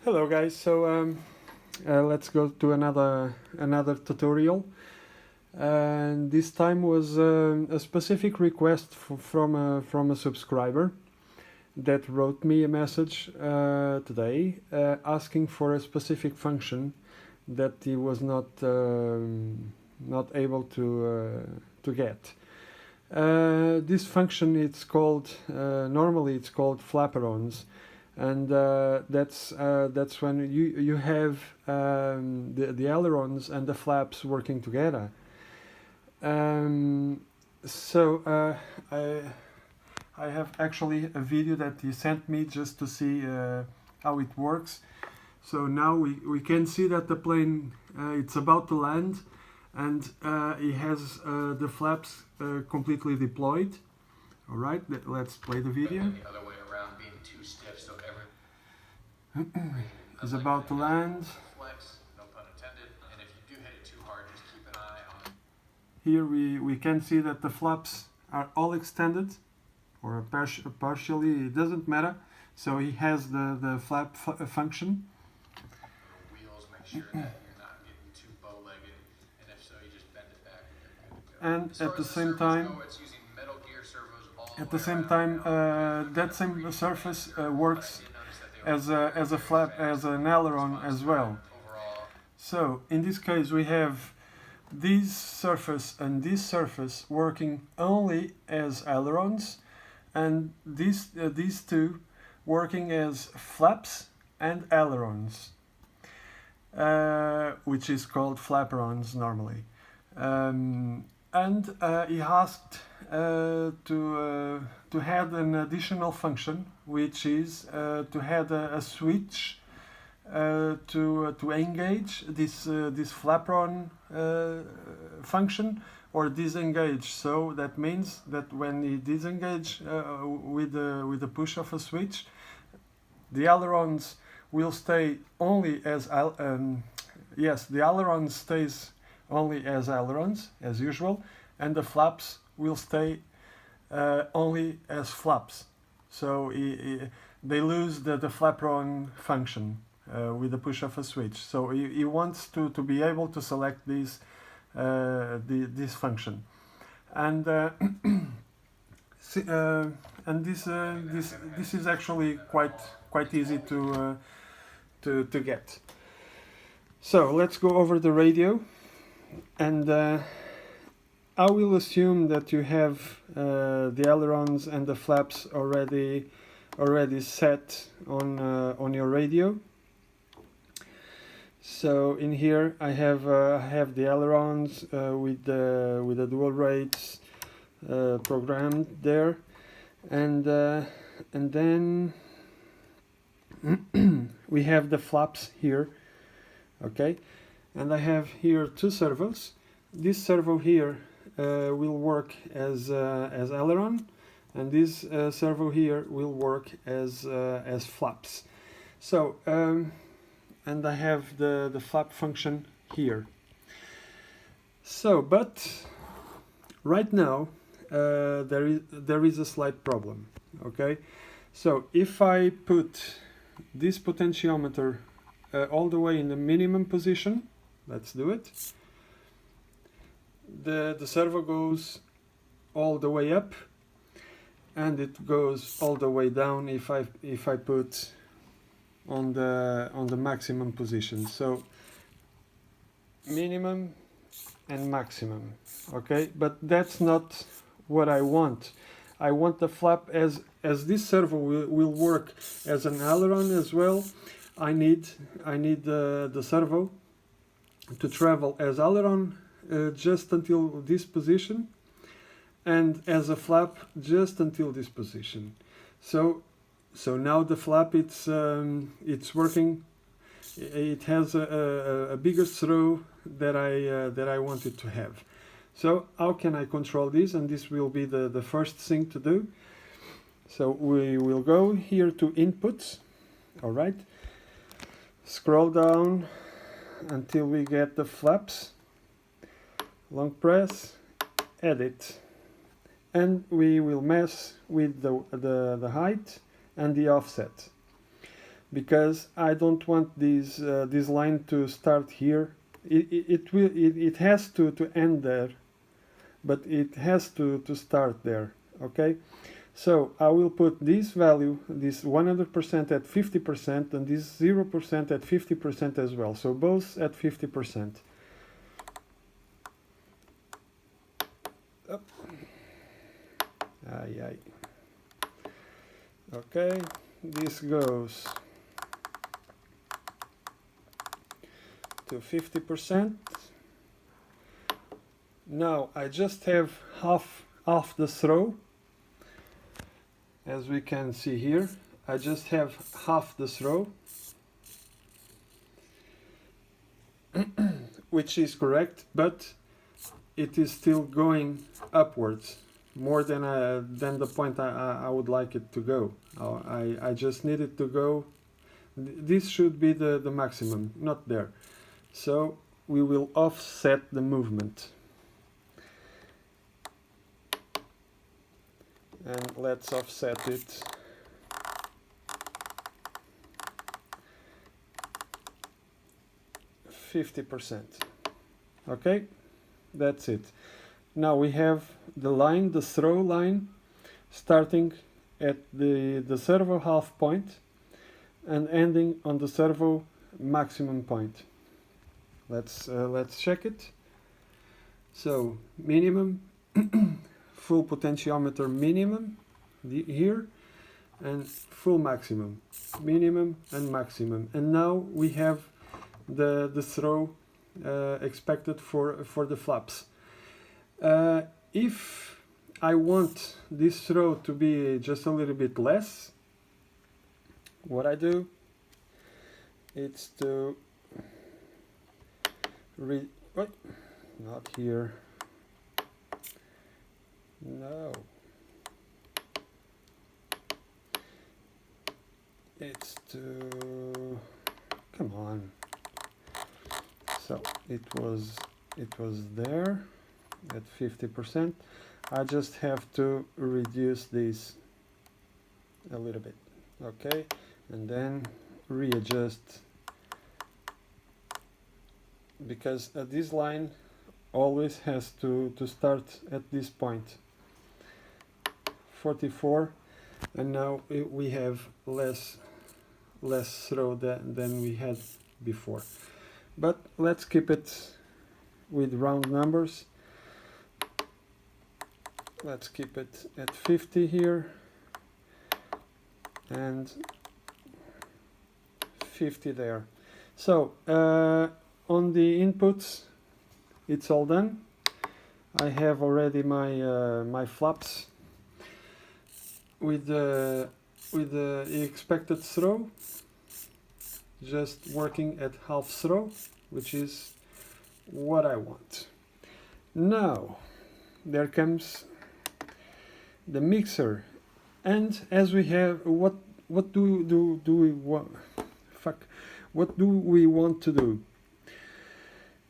Hello guys, so let's go to another tutorial, and this time was a specific request from a subscriber that wrote me a message today asking for a specific function that he was not able to get. This function, it's called normally it's called Flaperons. And that's when you have the ailerons and the flaps working together. So I have actually a video that he sent me just to see how it works. So now we can see that the plane it's about to land, and it has the flaps completely deployed. All right, let's play the video. The other way around, being too stiff, so Is about to land. Flex, no pun intended. And if you do hit it too hard, just keep an eye on. Here we can see that the flaps are all extended, or partially. It doesn't matter. So he has the flap function. The wheels, make sure that you're not getting too bow-legged, and if so, you just bend it back. And at the same time. At the same time, that same surface works as a flap, as an aileron as well. So in this case, we have this surface and this surface working only as ailerons, and these two working as flaps and ailerons, which is called flaperons normally. And he asked to add an additional function, which is to add a switch to engage this flaperon function or disengage. So that means that when you disengage with the push of a switch, the ailerons will stay only as the aileron stays only as ailerons as usual, and the flaps will stay only as flaps. So they lose the flaperon function with the push of a switch. So he wants to be able to select this function, and this is actually quite easy to get. So let's go over the radio, and I will assume that you have the ailerons and the flaps already set on your radio. So in here I have the ailerons with the dual rates programmed there, and then we have the flaps here. Okay, and I have here two servos. This servo here will work as aileron, and this servo here will work as flaps. So and I have the flap function here. So, but right now there is a slight problem. Okay, so if I put this potentiometer all the way in the minimum position, let's do it. The servo goes all the way up, and it goes all the way down if I put on the maximum position. So minimum and maximum. Okay, but that's not what I want. I want the flap as this servo will work as an aileron as well. I need the servo to travel as aileron just until this position, and as a flap just until this position. So now the flap it's working. It has a bigger throw that I want it to have. So how can I control this? And this will be the first thing to do. So we will go here to inputs. All right. Scroll down until we get the flaps. Long press, edit, and we will mess with the height and the offset. because I don't want this line to start here. It has to end there, but it has to start there. Okay, so I will put this value, this 100% at 50%, and this 0% at 50% as well. So both at 50%. Up. Aye, aye. Okay, this goes to 50%. Now I just have half the throw. As we can see here, I just have half the throw, which is correct, but it is still going upwards more than the point I would like it to go. I just need it to go. This should be the maximum, not there. So we will offset the movement. And let's offset it %50. Okay, that's it. Now we have the line, the throw line, starting at the servo half point and ending on the servo maximum point. Let's check it. So minimum, full potentiometer minimum here, and full maximum, minimum and maximum. And now we have the throw expected for the flaps. If I want this throw to be just a little bit less, what I do, it's to not here. No. It's to, come on. So it was there at 50%. I just have to reduce this a little bit. Okay, and then readjust, because this line always has to start at this point. 44, and now we have less throw than we had before. But let's keep it with round numbers. Let's keep it at 50 here and 50 there. So on the inputs, it's all done. I have already my flaps with the expected throw, just working at half throw, which is what I want. Now there comes the mixer, and as we have, what do we want? What do we want to do?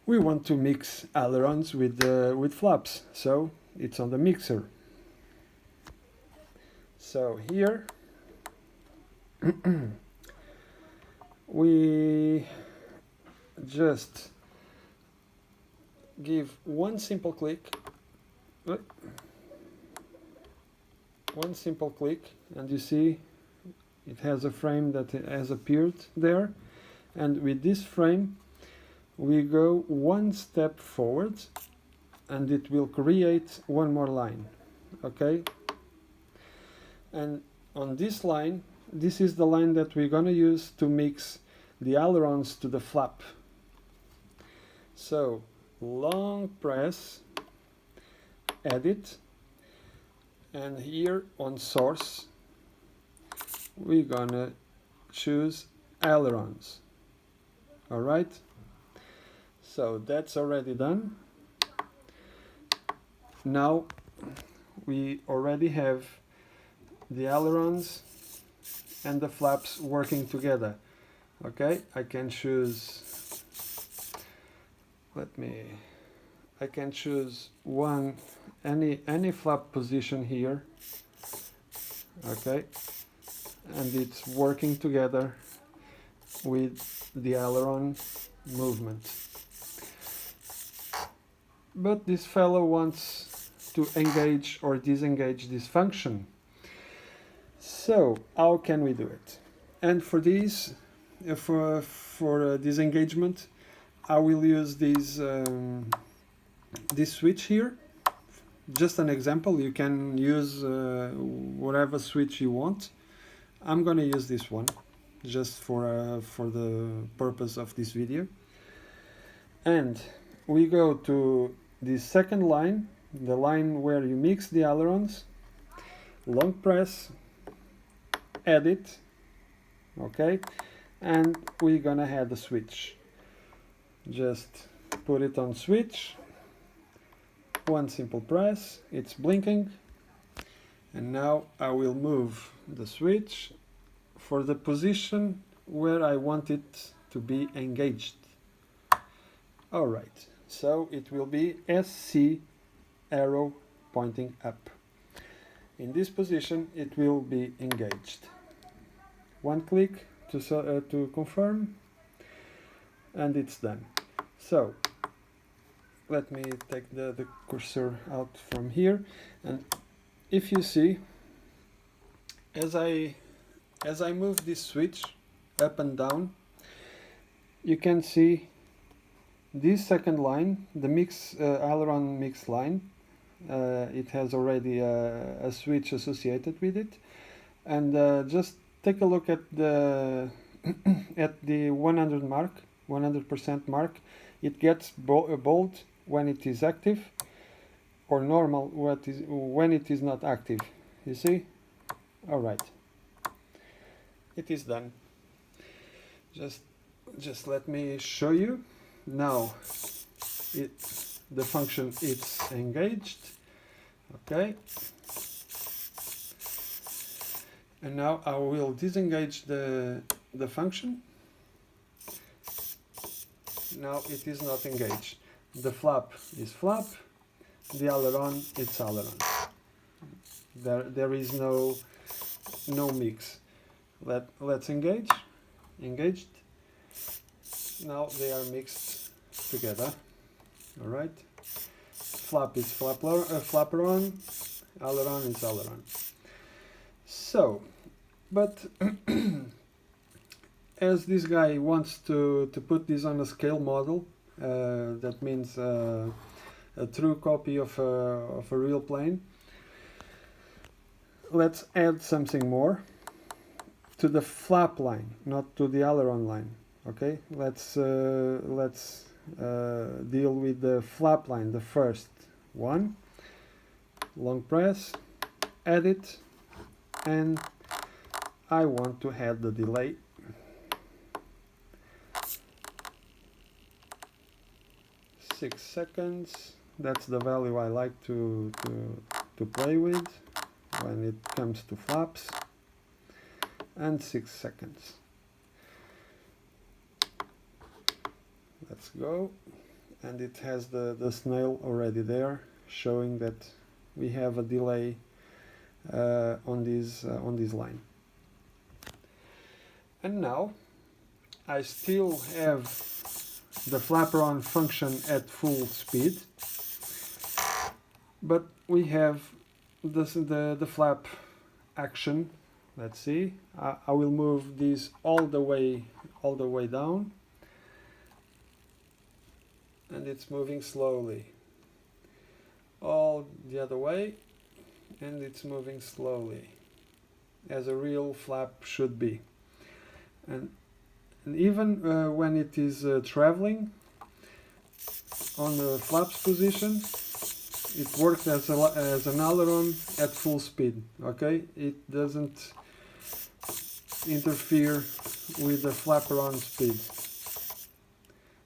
We want to mix ailerons with flaps, so it's on the mixer. So here we just give one simple click, and you see it has a frame that has appeared there, and with this frame we go one step forward and it will create one more line. Okay, and on this line, this is the line that we're gonna use to mix the ailerons to the flap. So long press, edit, and here on source we're gonna choose ailerons. All right, so that's already done. Now we already have the ailerons and the flaps working together. Okay, I can choose, I can choose any flap position here. Okay, and it's working together with the aileron movement. But this fellow wants to engage or disengage this function. So how can we do it? And for this, for disengagement, I will use this switch here. Just an example, you can use whatever switch you want. I'm gonna use this one, just for the purpose of this video. And we go to the second line, the line where you mix the ailerons, long press, edit, okay, and we're gonna add the switch. Just put it on switch, one simple press, it's blinking, and now I will move the switch for the position where I want it to be engaged. Alright, so it will be SC arrow pointing up. In this position it will be engaged. One click to confirm, and it's done. So let me take the cursor out from here, and if you see, as I move this switch up and down, you can see this second line, the aileron mix line. It has already a switch associated with it, and just take a look at the at the 100% mark. It gets bold when it is active, or normal when it is not active. You see? All right. It is done. Just let me show you. Now the function is engaged. Okay. And now I will disengage the function. Now it is not engaged. The flap is flap, the aileron is aileron. There is no mix. Let's engage. Engaged. Now they are mixed together. All right. Flap is flaperon, aileron is aileron. So, but as this guy wants to put this on a scale model, that means a true copy of a real plane, let's add something more to the flap line, not to the aileron line. Okay, let's deal with the flap line, the first one. Long press, edit, and I want to add the delay. Six seconds. That's the value I like to play with when it comes to flaps. And 6 seconds. Let's go. And it has the snail already there, showing that we have a delay on this line. And now I still have the flaperon function at full speed, but we have the flap action. Let's see. I will move this all the way down, and it's moving slowly. All the other way, and it's moving slowly, as a real flap should be. And even when it is traveling on the flaps position, it works as an aileron at full speed. Okay, it doesn't interfere with the flaperon speed.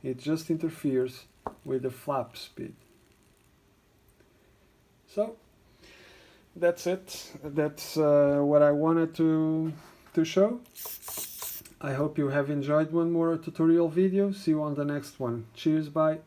It just interferes with the flap speed. So that's it. That's what I wanted to show. I hope you have enjoyed one more tutorial video. See you on the next one. Cheers, bye.